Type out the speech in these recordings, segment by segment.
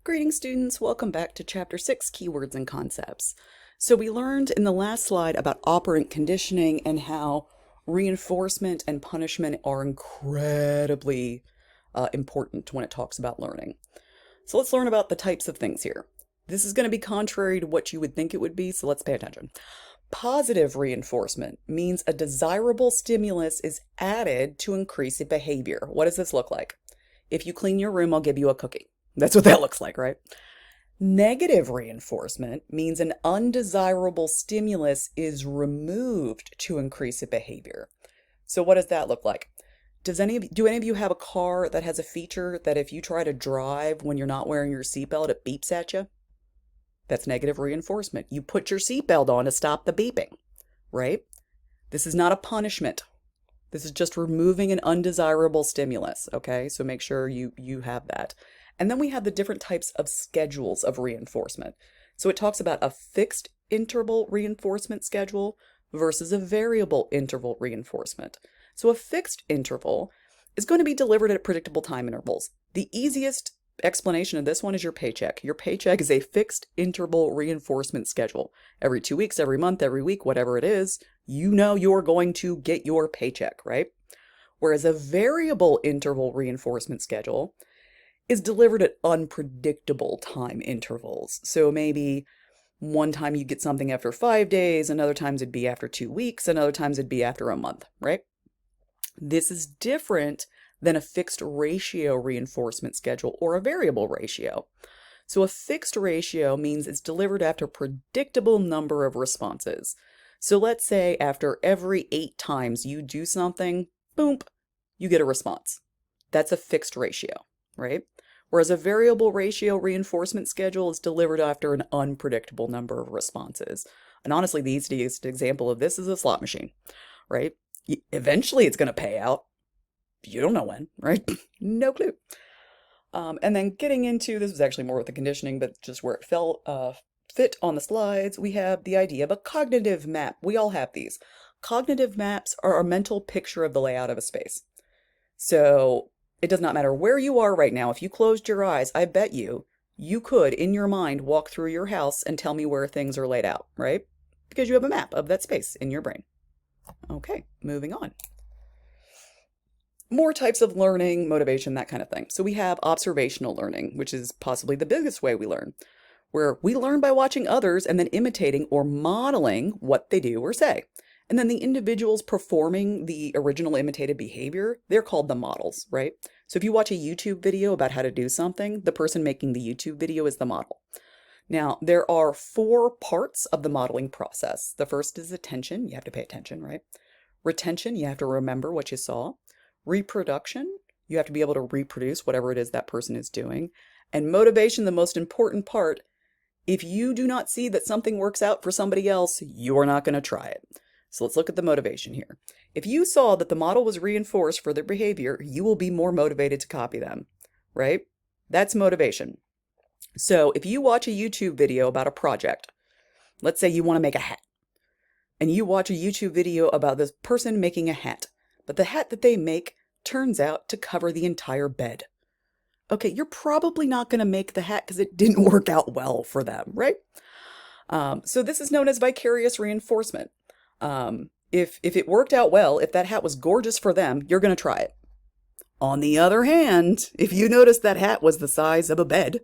Greetings students, welcome back to Chapter 6, Keywords and Concepts. So we learned in the last slide about operant conditioning and how reinforcement and punishment are incredibly important when it talks about learning. So let's learn about the types of things here. This is going to be contrary to what you would think it would be, so let's pay attention. Positive reinforcement means a desirable stimulus is added to increase a behavior. What does this look like? If you clean your room, I'll give you a cookie. That's what that looks like, right? Negative reinforcement means an undesirable stimulus is removed to increase a behavior. So what does that look like? Do any of you have a car that has a feature that if you try to drive when you're not wearing your seatbelt, it beeps at you? That's negative reinforcement. You put your seatbelt on to stop the beeping, right? This is not a punishment. This is just removing an undesirable stimulus, okay? So make sure you have that. And then we have the different types of schedules of reinforcement. So it talks about a fixed interval reinforcement schedule versus a variable interval reinforcement. So a fixed interval is going to be delivered at predictable time intervals. The easiest explanation of this one is your paycheck. Your paycheck is a fixed interval reinforcement schedule. Every 2 weeks, every month, every week, whatever it is, you know you're going to get your paycheck, right? Whereas a variable interval reinforcement schedule is delivered at unpredictable time intervals. So maybe one time you get something after 5 days, another times it'd be after 2 weeks, and other times it'd be after a month, right? This is different than a fixed ratio reinforcement schedule or a variable ratio. So a fixed ratio means it's delivered after a predictable number of responses. So let's say after every 8 times you do something, boom, you get a response. That's a fixed ratio, right? Whereas a variable ratio reinforcement schedule is delivered after an unpredictable number of responses. And honestly, the easiest example of this is a slot machine, right? Eventually it's going to pay out. You don't know when, right? No clue. And then getting into, this was actually more with the conditioning, but just where it fit on the slides, we have the idea of a cognitive map. We all have these. Cognitive maps are a mental picture of the layout of a space. So it does not matter where you are right now. If you closed your eyes, I bet you could, in your mind, walk through your house and tell me where things are laid out, right? Because you have a map of that space in your brain. Okay, moving on. More types of learning, motivation, that kind of thing. So we have observational learning, which is possibly the biggest way we learn, where we learn by watching others and then imitating or modeling what they do or say. And then the individuals performing the original imitated behavior, they're called the models, right? So if you watch a YouTube video about how to do something, the person making the YouTube video is the model. Now, there are 4 parts of the modeling process. The first is attention. You have to pay attention, right? Retention, you have to remember what you saw. Reproduction, you have to be able to reproduce whatever it is that person is doing. And motivation, the most important part, if you do not see that something works out for somebody else, you're not going to try it. So let's look at the motivation here. If you saw that the model was reinforced for their behavior, you will be more motivated to copy them, right? That's motivation. So if you watch a YouTube video about a project, let's say you want to make a hat, and you watch a YouTube video about this person making a hat, but the hat that they make turns out to cover the entire bed. Okay, you're probably not going to make the hat because it didn't work out well for them, right? So this is known as vicarious reinforcement. If it worked out well, if that hat was gorgeous for them, you're going to try it. On the other hand, if you notice that hat was the size of a bed,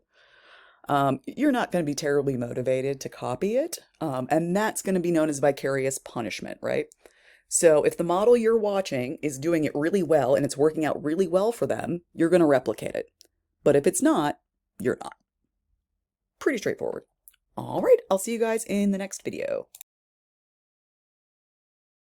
you're not going to be terribly motivated to copy it. And that's going to be known as vicarious punishment, right? So if the model you're watching is doing it really well and it's working out really well for them, you're going to replicate it. But if it's not, you're not. Pretty straightforward. All right, I'll see you guys in the next video.